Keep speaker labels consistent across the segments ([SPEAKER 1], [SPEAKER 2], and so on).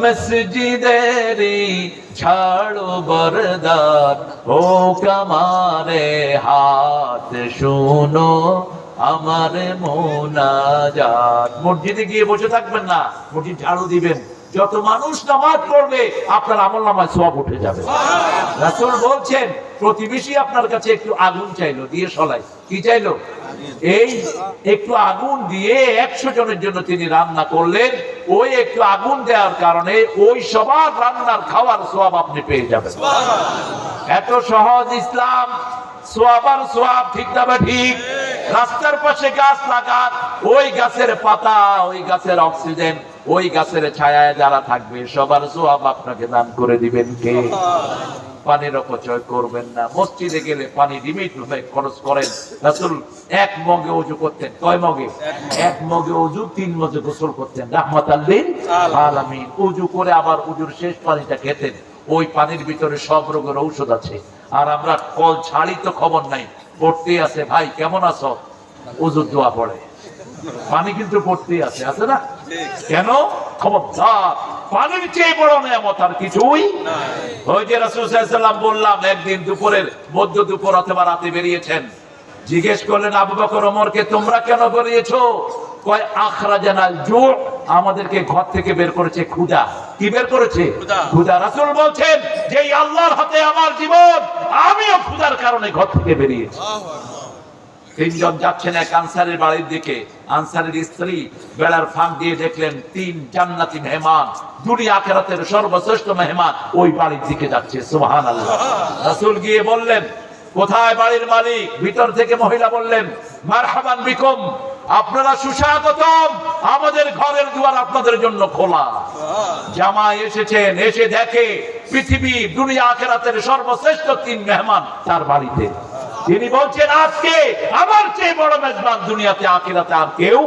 [SPEAKER 1] মসজিদেরি ছাড়ো বরদার, ও কামারে হাত শুনো আমার মোনাজাত। মসজিদে গিয়ে বসে থাকবেন না, মসজিদ ঝাড়ু দিবেন। যত মানুষ নামাজ পড়বে আপনার আমলনামায় সওয়াব উঠে যাবে। রাসূল বলছেন, প্রতিবেশী আপনার কাছে একটু আগুন চাইলো, দিয়ে সলাই, কি চাইলো? এই একটু আগুন দিয়ে 100 জনের জন্য তিনি রান্না করলেন। ওই একটু আগুন দেওয়ার কারণে ওই সবার রান্নার খাওয়ার সওয়াব আপনি পেয়ে যাবেন। এত সহজ ইসলাম। সওয়াব আর সওয়াব, ঠিক না ঠিক? রাস্তার পাশে গাছ লাগান, ওই গাছের পাতা, ওই গাছের অক্সিজেন, ওই গাছের ছায়ায় যারা থাকবে সবার সওয়াব আপনাকে দান করে দিবেন কে? পানির অপচয় করবেন না। মসজিদে গেলে পানি লিমিট খরচ করেন। রাসূল 1 মগে ওযু করতেন। কয় মগে? 1 মগে ওযু, 3 মগে গোসল করতেন, রাহমাতাল লিল আলামিন। ওযু করে আবার ওযুর শেষ পানিটা খেতেন। ওই পানির ভিতরে সব রোগের ঔষধ আছে। আর আমরা কল ছাড়ি তো খবর নাই, পড়তেই আছে। ভাই কেমন আছো? ওযুর দোয়া পড়ে, পানি কিন্তু পড়তেই আছে, আছে না? কেন? খবরদার, পানির চেয়ে বড় নিয়ামত আর কিছুই নাই। ওই যে রাসূল সাল্লাল্লাহু আলাইহি ওয়াসাল্লাম বললাম, একদিন দুপুরের মধ্য দুপুর অথবা রাতে বেরিয়েছেন। জিজ্ঞেস করলেন আবু বকর ওমরকে, তোমরা কেন বেরিয়েছো? কয় আখরাজানাল জু', আমাদেরকে ঘর থেকে বের করেছে ক্ষুধা। কি বের করেছে? ক্ষুধা। রাসূল বলছেন, যেই আল্লাহর হাতে আমার জীবন, আমিও ক্ষুধার কারণে ঘর থেকে বেরিয়েছি। 3 জন যাচ্ছেন এক আনসারের বাড়ির দিকে। আনসারের স্ত্রী বেড়ার ফাঁক দিয়ে দেখলেন 3 জান্নাতি মেহমান, দুনিয়া আখিরাতের সর্বশ্রেষ্ঠ মেহমান ওই বাড়ির দিকে যাচ্ছে। সুবহানাল্লাহ। রাসূল গিয়ে বললেন, কোথায় বাড়ির মালিক? ভিতর থেকে মহিলা বললেন, মারহাবান বিকুম, আপনারা সুস্বাগতম, আমাদের ঘরের দুয়ার আপনাদের জন্য খোলা। জামাই এসেছেন, এসে দেখে পৃথিবী দুনিয়া আখিরাতের সর্বশ্রেষ্ঠ 3 মেহমান তার বাড়িতে। তিনি বলছেন, আজকে আমার চেয়ে বড় মেজবান দুনিয়াতে আখিরাতে আর কেউ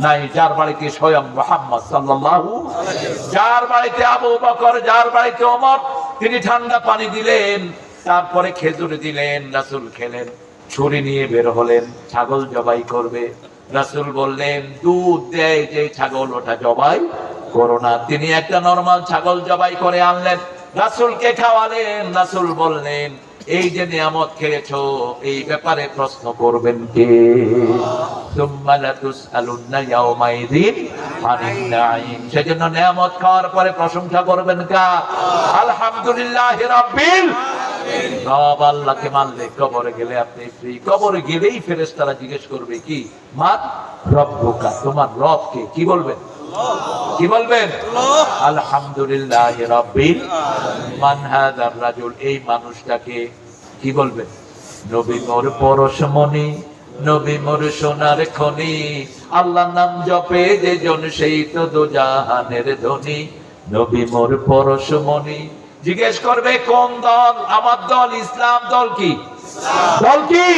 [SPEAKER 1] নাই। যার বাড়িতে স্বয়ং মুহাম্মদ সাল্লাল্লাহু আলাইহি ওয়াসাল্লাম, যার বাড়িতে আবু বকর, যার বাড়িতে ওমর, তিনি ঠান্ডা পানি দিলেন, তারপরে খেজুর দিলেন। রাসূল খেলেন, ছুরি নিয়ে বের হলেন, ছাগল জবাই করবে। রাসূল বললেন, দুধ দেয় যে ছাগল, ওটা জবাই করো না। তিনি একটা নরমাল ছাগল জবাই করে আনলেন, রাসূলকে খাওয়ালেন। রাসূল বললেন, এই যে নিয়ামত খেয়েছো, এই ব্যাপারে প্রশ্ন করবেন কে? সুম্মা লাতুসআলুন্না ইয়াওমাইযিন আনিন নাঈম। সেজন্য নিয়ামত খাওয়ার পরে প্রশংসা করবেন কার? আলহামদুলিল্লাহি রাব্বিল আলামিন। রব আল্লাহকে মানলে কবরে গেলে আপনি ফ্রি। কবরে গেলেই ফেরেশতারা জিজ্ঞেস করবে, কি মান রব্বুকা, তোমার রব কে? কি বলবেন? কি বলবেন? আলহামদুলিল্লাহি রাব্বিল আলামিন। মান হাযার রাজুল, এই মানুষটাকে। কি বলবেন? নবী মোর পরশমণি, নবী মোর সোনার খনি, আল্লাহর নাম জপে যে জন সেই তো দোজাহানের ধনী। নবী মোর পরশমণি। জিজ্ঞেস করবে কোন দল? আমার দল ইসলাম। দল কি? দল কি?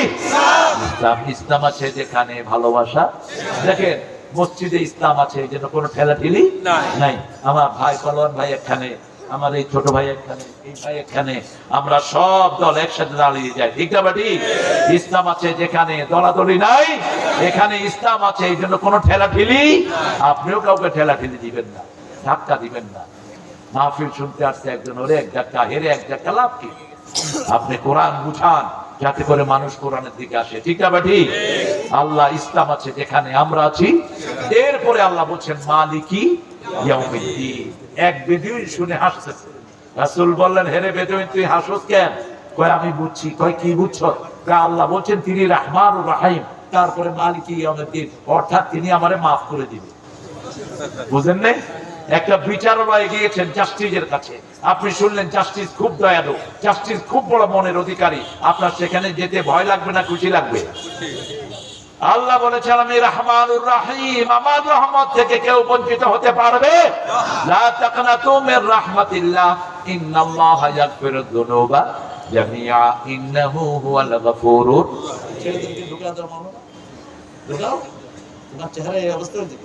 [SPEAKER 1] ইসলাম। ইসলাম আছে যেখানে ভালোবাসা। দেখেন মসজিদে ইসলাম আছে, এই জন্য কোনো ঠেলাঠেলি নাই। আমার ভাই পালোয়ান ভাই এখানে, আমার এই ছোট ভাই এখানে, এই ভাই এখানে, আমরা সব দল একসাথে দাঁড়িয়ে যাই, ঠিক না ঠিক? ইসলাম আছে যেখানে দলাদলি নাই, এখানে ইসলাম আছে, এই জন্য কোনো ঠেলাঠেলি। আপনিও কাউকে ঠেলাঠেলি দিবেন না, ধাক্কা দিবেন না। মাহফিল শুনতে আসছে একজন, ওরে এক ধাক্কা, হেরে এক ধাক্কা, লাভ কি? আপনি কোরআন বুঝান যাতে করে মানুষ কোরআনের দিকে আসে, ঠিক না ঠিক? আল্লাহ ইসলাম আছে যেখানে আমরা আছি। এরপরে আল্লাহ বলছেন মালিকি ইয়াউমিদ্দিন। এক বেদুইন শুনে হাসতেছে। রাসূল বললেন, হেরে বেদুইন তুই হাসোস কেন? কয় আমি বুঝছি। কয় কি বুঝছো? কয় আল্লাহ বলছেন তিনি রাহমানুর রাহিম, তারপরে মালিকি ইয়াউমিদ্দিন, অর্থাৎ তিনি আমারে maaf করে দিবেন। বুঝেন না? একটা বিচারক গিয়েছেন জাস্টিসের কাছে, আপনি শুনলেন জাস্টিস খুব দয়ালু, জাস্টিস খুব বড় মনের অধিকারী, আপনার সেখানে যেতে ভয় লাগবে না খুশি লাগবে? আল্লাহ বলেছেন আমি রহমানুর রহিম, আমার রহমত থেকে কেউ বঞ্চিত হতে পারবে? লা তাকনাতু মির রাহমাতিল্লাহ, ইন্নাল্লাহা ইয়াগফিরুয যুনুবা জামিআ, ইন্নাহু হুয়াল গফুরুর। ছেলেদেরকে ঢুকাও দাও, মামা ঢুকাও, তোমার চেহারা এই অবস্থা হয়েছে।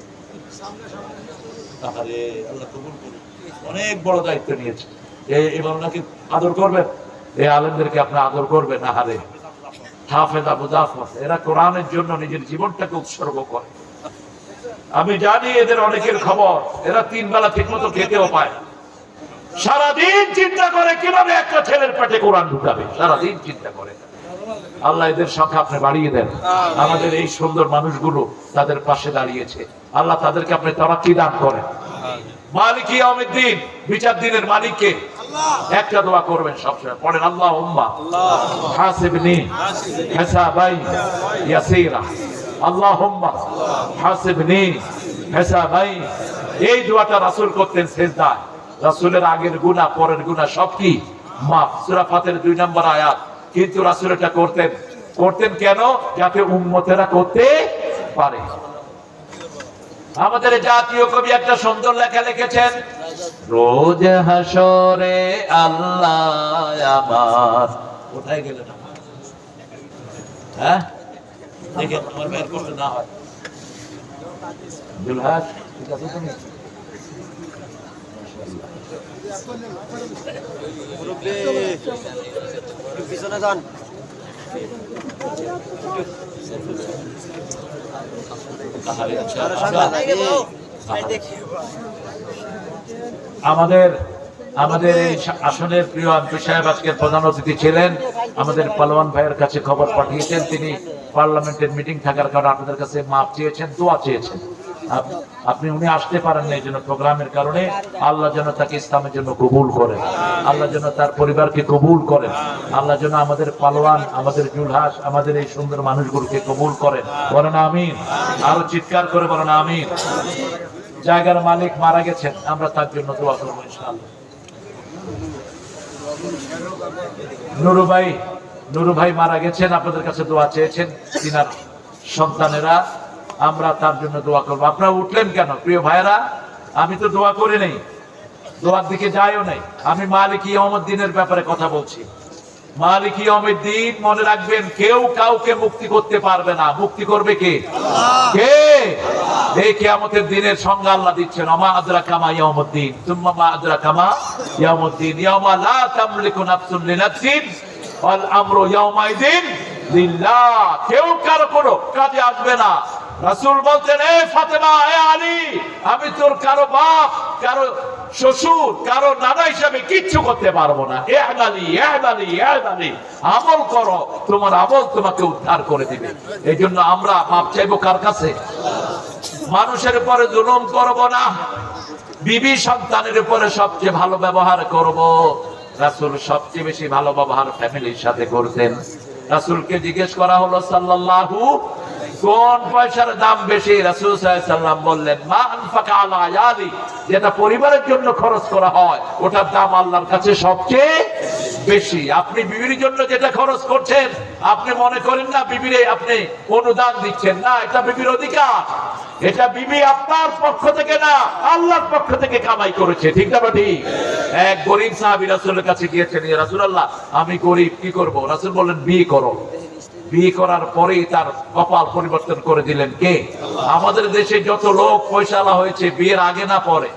[SPEAKER 1] আরে আল্লাহ কবুল করুন, অনেক বড় দায়িত্ব নিয়েছে। এবার ওনাকে আদর করবেন, এই আলেমদেরকে আপনি আদর করবেন। আহারে হাফেজ আবু জাফর, এরা কোরআনের জন্য নিজের জীবনটাকে উৎসর্গ করে। আমি জানি এদের অনেকের খবর, এরা 3 বেলা ঠিক মতো খেতেও পায়, সারাদিন চিন্তা করে কিভাবে একটা ছেলের পেটে কোরআন ঢুকাবে, সারাদিন চিন্তা করে। আল্লাহ এদের সংখ্যা আপনি বাড়িয়ে দেন। আমাদের এই সুন্দর মানুষগুলো তাদের পাশে দাঁড়িয়েছে, আল্লাহ তাদেরকে আপনি তারাক্কি দান করেন। মালিক ইয়াউমিদ্দিন, বিচার দিনের মালিককে একটা দোয়া করবেন সবসময়, পড়েন আল্লাহুম্মা হাসিবনি হিসাবাই ইয়াসীরা, আল্লাহুম্মা হাসিবনি হিসাবাই। এই দোয়াটা রাসূল করতেন সিজদায়। রাসূলের আগের গুনাহ পরের গুনাহ সব কি মাফ, সূরা ফাতিহার 2 নম্বর আয়াত। কিন্তু রাসূল এটা করতেন কেন? যাতে উম্মতেরা করতে পারে। আমাদের জাতীয় কবি একটা সুন্দর লেখা লিখেছেন, রোজ হাসরে আল্লাহ আমার, কোথায় গেলেন? হ্যাঁ, দেখেন আমার মেয়ের কষ্ট না হয়। জুলহাস, ঠিক আছে তুমি? পিছনে যান। আমাদের এই আসনের প্রিয় এমপি সাহেব আজকের প্রধান অতিথি ছিলেন। আমাদের পালোয়ান ভাইয়ের কাছে খবর পাঠিয়েছেন, তিনি পার্লামেন্টের মিটিং থাকার কারণে আপনাদের কাছে মাপ চেয়েছেন, দোয়া চেয়েছেন। উনি আসতে পারেন না এই জন্য, প্রোগ্রামের কারণে। আল্লাহ যেন তাকে ইসলামের জন্য কবুল করেন, আল্লাহ যেন তার পরিবারকে কবুল করেন, আল্লাহ যেন আমাদের পালোয়ান, আমাদের জুলহাস, আমাদের এই সুন্দর মানুষগুলোকে কবুল করেন। বলেন আমিন। আরো চিৎকার করে বলেন আমিন। জায়গার মালিক মারা গেছেন, আমরা তার জন্য দোয়া করবো ইনশাআল্লাহ। নুরু ভাই মারা গেছেন, আপনাদের কাছে দোয়া চেয়েছেন তিনার সন্তানেরা, আমরা তার জন্য দোয়া করবো। আপনারা উঠলেন কেন প্রিয় ভাইরা? আমি তো দোয়া করি নাই, দোয়ার দিকে যাইও নাই। আমি মালিক ইয়াউমিদ্দিনের ব্যাপারে কথা বলছি। মালিক ইয়াউমিদ্দিন, মনে রাখবেন, কেউ কাউকে মুক্তি করতে পারবে না। মুক্তি করবে কে? কে? এই কিয়ামতের দিনের সংজ্ঞা আল্লাহ দিচ্ছেন, আমা আদরাকা মা ইয়াউমুদ্দিন, সুম্মা মা আদরাকা মা ইয়াউমুদ্দিন, ইয়াউমা লা তামলিকু নাফসুন লিনাফসিন ওয়াল আমরু ইয়াউমাইদিন লিল্লাহ। কেউ কারো কোনো কাজে আসবে না। রাসূল বলতেন, এ ফাতেমা, এ আলী, আমি তোর কারো বাপ, কারো শ্বশুর, কারো নানা হিসাবে কিচ্ছু করতে পারবো না। আমল করো, তোমার আমল তোমাকে উদ্ধার করে দিবে। এই জন্য আমরা মাপ চাইবো কার কাছে? মানুষের উপরে জুলুম করব না, বিবি সন্তানের উপরে সবচেয়ে ভালো ব্যবহার করব। রাসূল সবচেয়ে বেশি ভালো ব্যবহার ফ্যামিলির সাথে করতেন। রাসূলকে জিজ্ঞেস করা হলো সাল্লাল্লাহু, কোন পয়সার দাম বেশি? রাসূল সাল্লাল্লাহু আলাইহি সাল্লাম বললেন, মা আনফাকা আলা আয়ালি, যেটা পরিবারের জন্য খরচ করা হয় ওটার দাম আল্লাহর কাছে সবচেয়ে বেশি। আপনি বিবির জন্য যেটা খরচ করছেন, আপনি মনে করেন না বিবিরে আপনি অনুদান দিচ্ছেন, না, এটা বিবির অধিকার। এটা বিবি আপনার পক্ষ থেকে না, আল্লাহর পক্ষ থেকে কামাই করেছে, ঠিক না ঠিক? এক গরিব সাহাবী রাসূলের কাছে গিয়েছেন, ইয়া রাসূলুল্লাহ, আমি গরিব, কি করব? রাসূল বললেন, বিয়ে করো। বিয়ে করার পরেই তার কপাল পরিবর্তন করে দিলেন কে? আমাদের দেশে যত লোক পয়সাওয়ালা হয়েছে, বিয়ের আগে না পরে,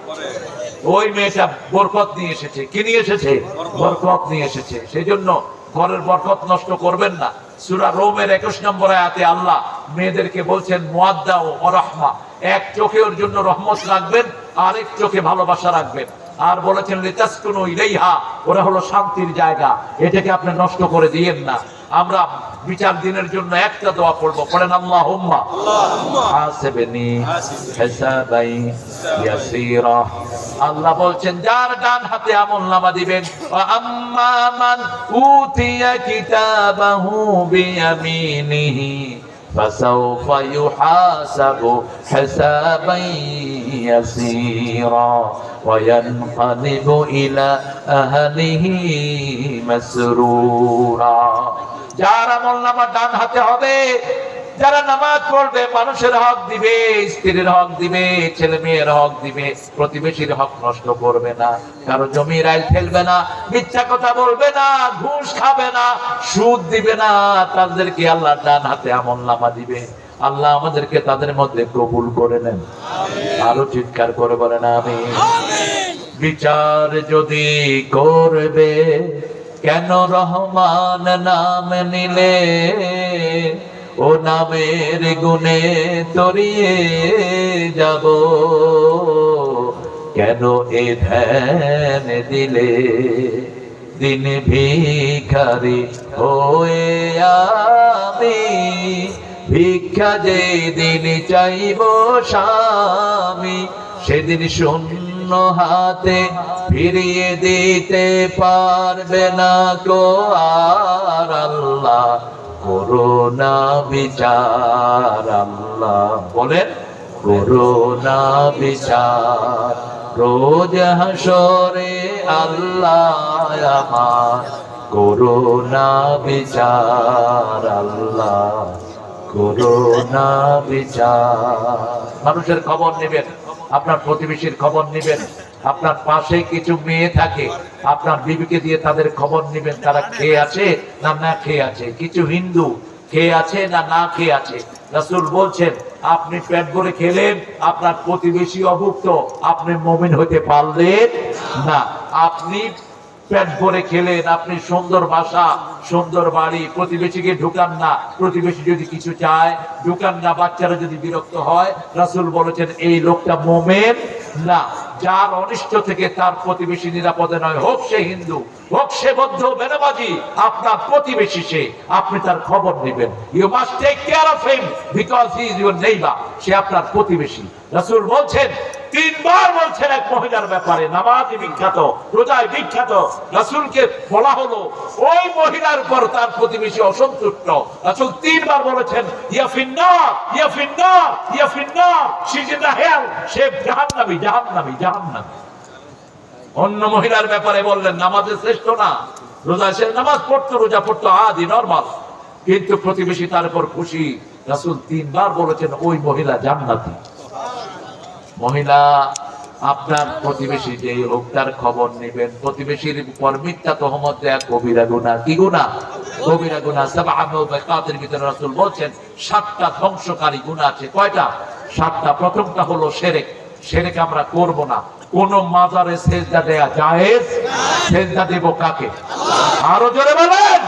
[SPEAKER 1] ওই মেয়েটা বরকত নিয়ে এসেছে। কি নিয়ে এসেছে? বরকত নিয়ে এসেছে। সেই জন্য ঘরের বরকত নষ্ট করবেন না। সূরা রোমের 21 নম্বর আয়াতে আল্লাহ মেয়েদেরকে বলছেন, মুআদ্দা ওয়া রাহমা, এক চোখে ওর জন্য রহমত রাখবেন, আরেক চোখে ভালোবাসা রাখবেন। আর বলেছেন লিতাসকুনু ইলাইহা, ওরা হলো শান্তির জায়গা, এটাকে আপনি নষ্ট করে দিয়েন না। আমরা বিচার দিনের জন্য একটা দোয়া পড়বো, পড়েন আল্লাহুম্মা হাসিবনি হিসাবাই ইয়াসীরা। আল্লাহ বলছেন, যার ডান হাতে আমলনামা দিবেন, ওয়া আম্মা মান উতিয়া কিতাবাহু বিয়ামিনিহি ফাসাউফা ইউহাসাবু হিসাবান ইয়াসীরা ওয়া ইয়ানকালিবু ইলা আহলিহি মাসরুরা। যার আমলনামা ডান হাতে হবে, যারা নামাজ পড়বে, মানুষের হক দিবে, স্ত্রীর হক দিবে, ছেলে মেয়ের হক দিবে, প্রতিবেশীর হক নষ্ট করবে না, কারো জমির আইল ফেলবে না, মিথ্যা কথা বলবে না, ঘুষ খাবে না, সুদ দিবে না, তাদেরকে আল্লাহ ডান হাতে আমলনামা দিবে। আল্লাহ আমাদেরকে তাদের মধ্যে কবুল করে নেন। আরো চিৎকার করে বলেন আমিন। বিচার যদি করবে, কেন রহমান নাম নিলে? ও নামের গুণে তরিয়ে যাব, কেন এ ধ্যান দিলে দিন ভিখারি হয়ে আমি, ভিক্ষা যে দিন চাইব স্বামী, সেদিন শূন্য হাতে ফিরিয়ে দিতে পারবে না কো আর আল্লাহ, করোনা বিচার আল্লাহ, বলেন করোনা বিচার, রোজ হাসরে আল্লাহ আমার, করোনা বিচার আল্লাহ, করোনা বিচার। মানুষের খবর নেবেন, আপনার প্রতিবেশীর খবর নেবেন, আপনার পাশে কিছু মেয়ে থাকে, আপনার বিবিকে দিয়ে তাদের খবর নেবেন, তারা খেয়ে আছে না না খেয়ে আছে, কিছু হিন্দু খেয়ে আছে না না খেয়ে আছে। রাসূল বলছেন আপনি পেট ভরে খেলেন, আপনার প্রতিবেশী অভুক্ত, আপনি মুমিন হতে পারলেন না। আপনি পেট ভরে খেলেন, আপনি সুন্দর বাসা সুন্দর বাড়ি, প্রতিবেশীকে ঢুকান না, প্রতিবেশী যদি কিছু চায় ঢুকান না, বাচ্চারা যদি বিরক্ত হয়, রাসূল বলেছেন এই লোকটা মুমিন না। যার অনিষ্ট থেকে তার প্রতিবেশী নিরাপদে নয়, হোক সে হিন্দু, হোক সে বৌদ্ধ বেনামাজি, আপনার প্রতিবেশী সে, আপনি তার খবর নেবেন। You must take care of him because he is your neighbour, সে আপনার প্রতিবেশী। রাসূল বলছেন, তিনবার বলছেন এক মহিলার ব্যাপারে, নামাজে বিখ্যাত, রোজায় বিখ্যাত, রাসূলকে বলা হলো ওই মহিলার উপর তার প্রতিবেশী অসন্তুষ্ট, রাসূল তিনবার বলেছেন ইয়া ফিন্নার, ইয়া ফিন্নার, ইয়া ফিন্নার, she is in the hell, সে জাহান্নামী, জাহান্নামী, জাহান্নামী। অন্য মহিলার ব্যাপারে বললেন নামাজে শ্রেষ্ঠ না, রোজা সে নামাজ পড়তো, রোজা পড়তো, আদি নরমাল, কিন্তু প্রতিবেশী তার উপর খুশি, রাসূল তিনবার বলেছেন ওই মহিলা জান্নাতি। মহিলা আপনার প্রতিবেশী যে হোক তার খবর নেবেন। প্রতিবেশীর উপর মিথ্যা তহমত দেয়া কবিরা গুনাহ। কি গুনাহ? কবিরা গুনাহ। সাবআতুল মুবিকাতের ভিতরে রাসূল বলেন 7টা ধ্বংসকারী গুনাহ আছে। কয়টা? 7টা। প্রথমটা হলো শিরক। শিরক আমরা করব না। কোন মাজারে সেজদা দেয়া জায়েজ? সেজদা দেব কাকে? আরো জোরে বলেন।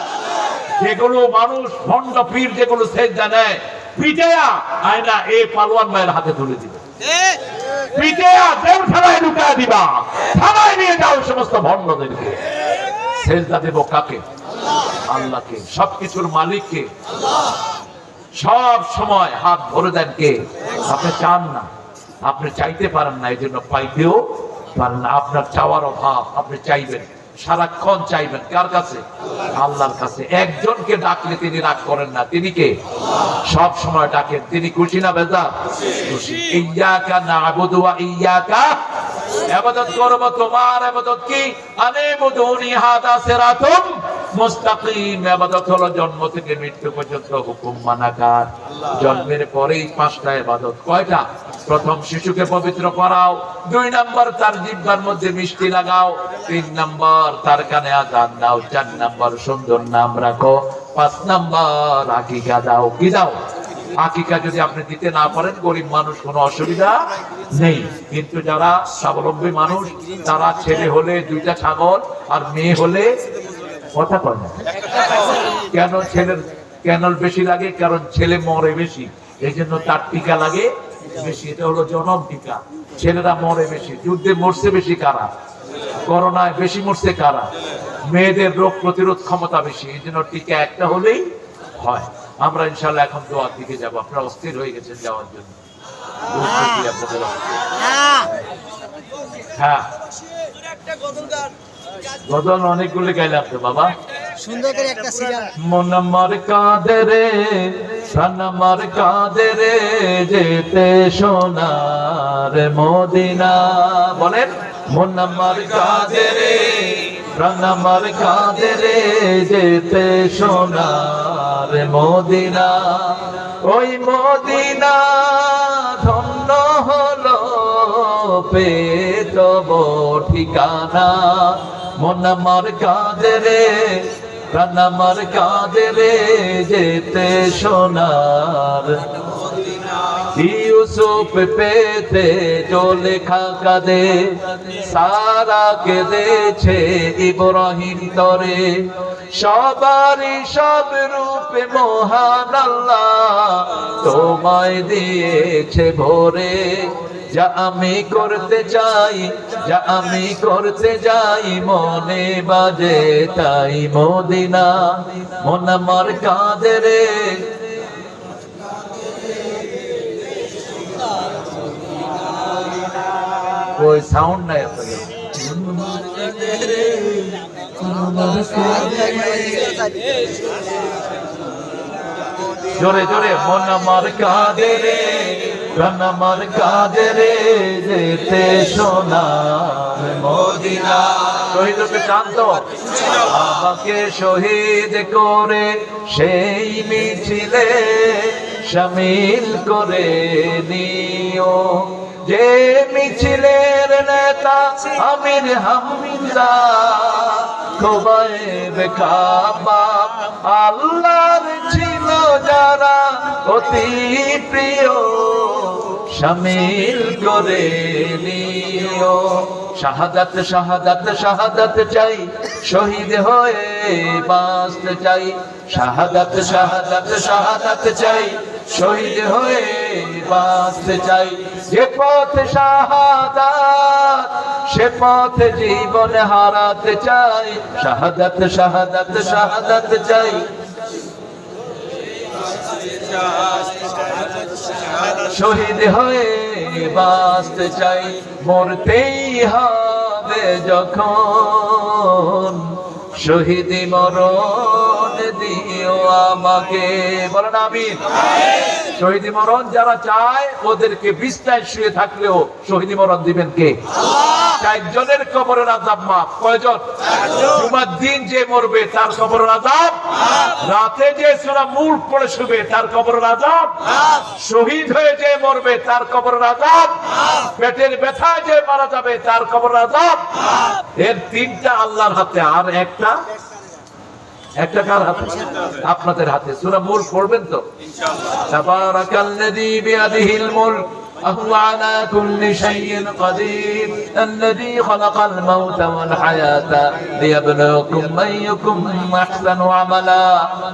[SPEAKER 1] যেগুলো মানুষ ভণ্ড পীর যেগুলো সেজদা নেয়, পিটায়া আয়না এই পালোয়ান ভাইয়ের হাতে তুলে দিবে, পিটায়া দেব থানায় ঢুকায় দিবা, থানায় নিয়ে যাও সমস্ত ভণ্ডদেরকে। সেজদা দেব কাকে? আল্লাহকে। সবকিছুর মালিককে। সব সময় হাত ধরে দেন কে? আপনি চান না, আপনি চাইতে পারেন না, এই জন্য পাইতেও পারেন না। আপনার চাওয়ার অভাব, আপনি চাইবেন, সারাক্ষণ চাইবেন কার কাছে? আল্লাহর কাছে। একজনকে ডাকলে তিনি রাগ করেন না, তিনি কে? সব সময় ডাকেন। তিনি খুশি না বেজার? খুশি। ইয়্যাকা না'বুদু ওয়া ইয়্যাকা, ইবাদত করব তোমার। ইবাদত কি? আনিবুদুনি হাদা সিরাতুম মুস্তাকিম। ইবাদত হলো জন্ম থেকে মৃত্যু পর্যন্ত হুকুম মানা কার? জন্মের পরেই 5টা ইবাদত। কয়টা? প্রথম শিশুকে পবিত্র করাও, 2 নাম্বার তার জিহ্বার মধ্যে মিষ্টি লাগাও, 3 নাম্বার তার কানে আযান দাও, 4 নাম্বার সুন্দর নাম রাখো, 5 নাম্বার আকিকা দাও। কি দাও? আকিকা যদি আপনি দিতে না পারেন, গরিব মানুষ, কোনো অসুবিধা নেই। কিন্তু যারা স্বাবলম্বী মানুষ, তারা ছেলে হলে 2টা ছাগল, আর মেয়ে হলে কথা কয় না। কেন ছেলের কেন বেশি লাগে? কারণ ছেলে মরে বেশি, এই জন্য তার টিকা লাগে বেশি। এটা হলো জনম টিকা। ছেলেরা মরে বেশি। যুদ্ধে মরছে বেশি কারা? করোনায় বেশি মরছে কারা? মেয়েদের রোগ প্রতিরোধ ক্ষমতা বেশি, এই জন্য টিকা একটা হলেই হয়। আমরা ইনশাআল্লাহ এখন দোয়ার দিকে যাবো। আপনারা অস্থির হয়ে গেছেন যাওয়ার জন্য। হ্যাঁ, গজল অনেকগুলো গাইলাম তো বাবা।
[SPEAKER 2] সুন্দর করে একটা সিরিয়াল।
[SPEAKER 1] মন আমার কাঁদে রে, প্রাণ আমার কাঁদে রে, যেতে সোনার মদিনা। বলেন, মন আমার কাঁদে রে, প্রাণ আমার কাঁদে রে, যেতে সোনার মদিনা। ওই মদিনা ধন্য হলো পেয়ে তব ঠিকানা। মন আমার কাঁদে রে, প্রাণ আমার কাঁদে রে, যেতে সোনার। ইউসুফ পেতে জুলেখা কাঁদে, সারা কেঁদেছে ইব্রাহিম তরে। সবারই সব রূপে মহান আল্লাহ তোমায় দিয়েছে ভরে। যা আমি করতে চাই, যা আমি করতে যাই, মনে বাজে তাই মদিনা। মন আমার কাঁদে রে, ওই সাউন্ড নাই আসলে। জোরে জোরে, মন আমার কাঁদে রে, প্রাণ আমার কাঁদে রে, যেতে সোনার মদিনা। শহীদকে শান্ত, আমাকে শহীদ করে সেই মিছিলে শামিল করে নিও। যে মিছিলের নেতা আমির হামজা, খোবাইবে কাবা আল্লাহর ছিল যারা অতি প্রিয়, শামিল করে নিও। শাহাদাত শাহাদাত শাহাদাত চাই, শহীদ হয়ে বাঁচতে চাই। শাহাদাত শাহাদাত শাহাদাত চাই, শহীদ হয়ে বাঁচতে চাই। যে পথে শাহাদাত, সে পথে জীবন হারাতে চাই। শাহাদাত শাহাদাত শাহাদাত চাই, শহীদ হয়ে বাঁচতে চাই। মরতেই হবে যখন, শহীদি মরণ দিও আমাকে। বলেন আমিন। শহীদি মরণ যারা চায় ওদেরকে বিছনায় শুয়ে থাকলেও শহীদি মরণ দিবেন কে? চারজনের কবরের আযাব মাফ। কয়জন? জুমার দিন যে মরবে তার কবরের আযাব, রাতে যে সূরা মুলক পড়ে শুবে তার কবরের আযাব, শহীদ হয়ে যে মরবে তার কবরের আযাব, পেটের ব্যথায় যে মারা যাবে তার কবরের আযাব। এর তিনটা আল্লাহর হাতে, আর একটা কার হাতে? আপনাদের হাতে। সূরা মুলক পড়বেন তো? তাবারাকাল্লাযী বিয়াদিহিল মুলক وهو على كل شيء قدير الذي خلق الموت والحياة ليبلوكم أيكم أحسن عملا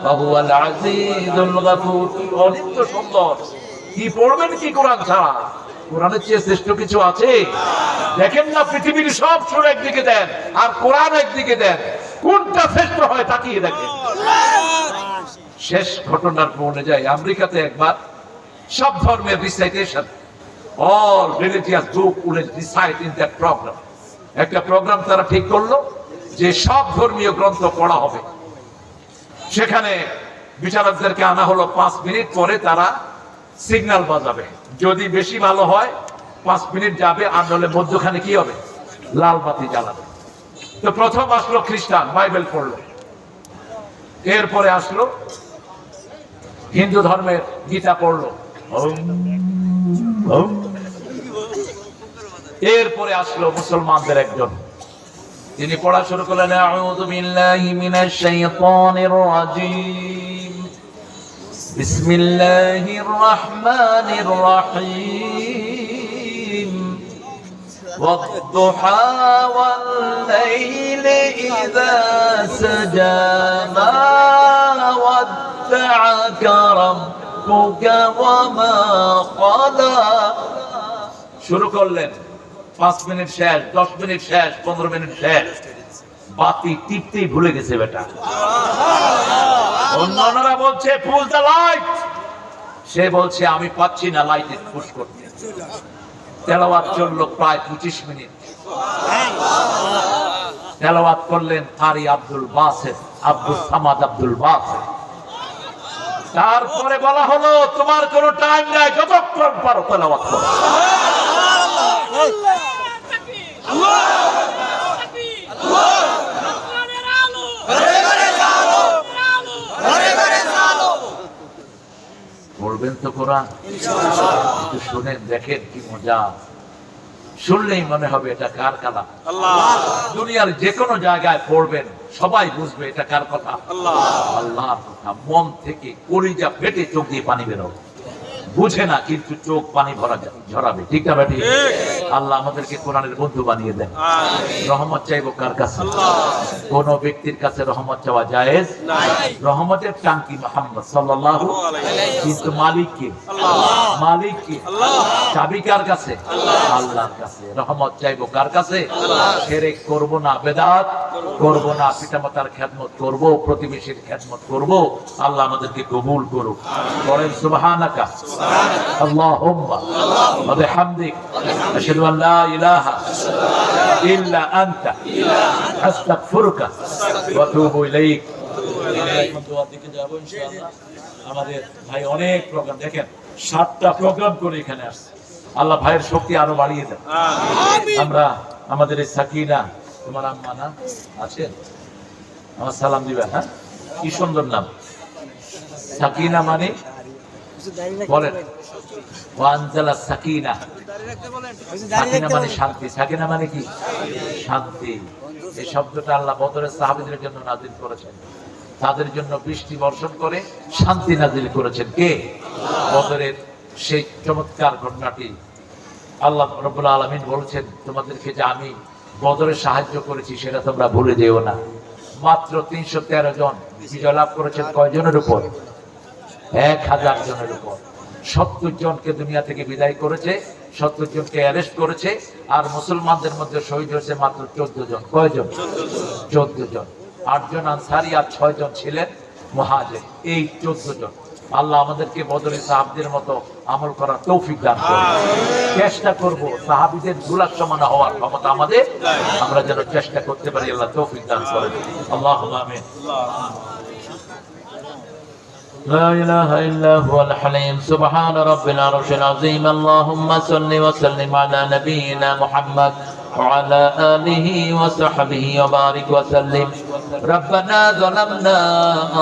[SPEAKER 1] وهو العزيز الغفور। অনেক সুন্দর। কি পড়বেন কি কোরআন ছাড়া? কোরআনের চেয়ে শ্রেষ্ঠ কিছু আছে? দেখেন না, পৃথিবীর সব সূরা একদিকে দেন আর কোরআন একদিকে দেন, কোনটা শ্রেষ্ঠ হয় তাকিয়ে দেখেন। শেষ ঘটনার মনে যায়, আমেরিকাতে একবার সব ধর্মের recitation, all religious group will recite in that program. একটা প্রোগ্রাম তারা ঠিক করলো যে সব ধর্মীয় গ্রন্থ পড়া হবে। সেখানে বিচারকদেরকে আনা হলো, 5 মিনিট পরে তারা সিগন্যাল বাজাবে। যদি বেশি ভালো হয় 5 মিনিট যাবে, আর নাহলে মধ্যখানে কি হবে? লাল বাতি জ্বালাবে। তো প্রথম আসলো খ্রিস্টান, বাইবেল পড়লো। এরপরে আসলো হিন্দু ধর্মের গীতা পড়লো। এরপরে আসলো মুসলমানদের একজন, তিনি পড়া শুরু করলেন, আউযু বিল্লাহি মিনাশ শাইতানির রাজীম, বিসমিল্লাহির রাহমানির রাহিম, ওয়াদ-দুহা ওয়াল-লাইলি ইযা সাজা, মা ওয়াদ্দা'আকা রাব্বুকা ওয়া মা ক্বালা। শুরু করলেন, 5 মিনিট শেষ, 10 মিনিট শেষ, 15 মিনিট শেষ, বাতি টিপতেই ভুলে গেছে বেটা। অন্যরা বলছে পুল দ্য লাইট, সে বলছে আমি পাচ্ছি না লাইটে পুশ করতে। তেলাওয়াত চললো প্রায় 25 মিনিট। তেলাওয়াত করলেন কারি আব্দুল বাসেত, আব্দুল সামাদ আব্দুল বাসেত। তারপরে বলা হলো তোমার কোনো টাইম নাই, যতক্ষণ পারো তেলাওয়াত করো। পড়বেন তো কোরআন? একটু শুনেন, দেখেন কি মজা। শুনলেই মনে হবে এটা কার কালাম। দুনিয়ার যে কোনো জায়গায় পড়বেন, সবাই বুঝবে এটা কার কথা? আল্লাহর কথা। মন থেকে কলিজা ফেটে চোখ দিয়ে পানি বেরোবে। বুঝে না কিন্তু চোখ পানি ভরা ঝরাবে, ঠিক না বেটি? আল্লাহ আমাদেরকে কোরআনের বন্ধু বানিয়ে দেন। রহমত চাইবো কার কাছে? কোন ব্যক্তির কাছে রহমত চাওয়া জায়েজ নাই। রহমতের টাঙ্কি মুহাম্মদ সাল্লাল্লাহু আলাইহি, কিন্তু মালিক কে? মালিক কে? চাবি কার কাছে? আল্লাহর কাছে। রহমত চাইবো কার কাছে? শিরক করব না, বিদআত করব না, পিতামাতার খেদমত করব, প্রতিবেশীর খেদমত করব। আল্লাহ আমাদেরকে কবুল করুক। বলেন সুবহানাকা আল্লাহুম্মা ওয়া বিহামদিক আশহাদু আন লা ইলাহা ইল্লা আনতা আস্তাগফিরুকা ওয়া আতুবু ইলাইক। এখন দোয়ার দিকে যাব ইনশাআল্লাহ। আমাদের ভাই অনেক প্রোগ্রাম, দেখেন 7টা প্রোগ্রাম করে এখানে আসছে। আল্লাহ ভাইয়ের শক্তি আরো বাড়িয়ে দেন। আমরা আমাদের এই সাকিনা, তোমার আম্মা না আছেন? আমার সালাম দিবেন। হ্যাঁ, কি সুন্দর নাম সাকিনা, মানে বলেন ওয়ানজালা সাকিনা। সাকিনা মানে শান্তি। সাকিনা মানে কি? শান্তি। এই শব্দটা আল্লাহ বদরের সাহাবীদের জন্য নাযিল করেছেন। তাদের জন্য বৃষ্টি বর্ষণ করে শান্তি নাযিল করেছেন কে? বদরের সেই চমৎকার ঘটনাটি আল্লাহ রাব্বুল আলামিন বলেছেন, তোমাদেরকে যে আমি বদরে সাহায্য করেছি সেটা তোমরা ভুলে যেও না। মাত্র 313 জন বিজয় লাভ করেছেন কয়জনের উপর? 1000 জনের উপর। 70 জনকে দুনিয়া থেকে বিদায় করেছে, 70 জনকে অ্যারেস্ট করেছে, আর মুসলমানদের মধ্যে শহীদ হয়েছে মাত্র 14 জন। কয়জন? 14 জন। 8 জন আনসারী আর 6 জন ছিলেন মুহাজির। এই 14 জন। আল্লাহ আমাদেরকে বদরের সাহাবীদের মতো আমল করার তৌফিক দান করুন। চেষ্টা করব সাহাবীদের দুলার সমান হওয়ার ক্ষমতা আমাদের, আমরা যেন চেষ্টা করতে পারি। আল্লাহ তৌফিক দান করেন। আল্লাহুম্মা আমিন। لا إله إلا هو الحليم سبحان رب العرش العظيم اللهم صل وسلم على نبينا محمد وعلى آله وصحبه وبارك وسلم ربنا ظلمنا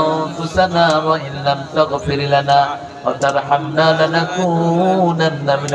[SPEAKER 1] أنفسنا وإن لم تغفر لنا وترحمنا لنكونن من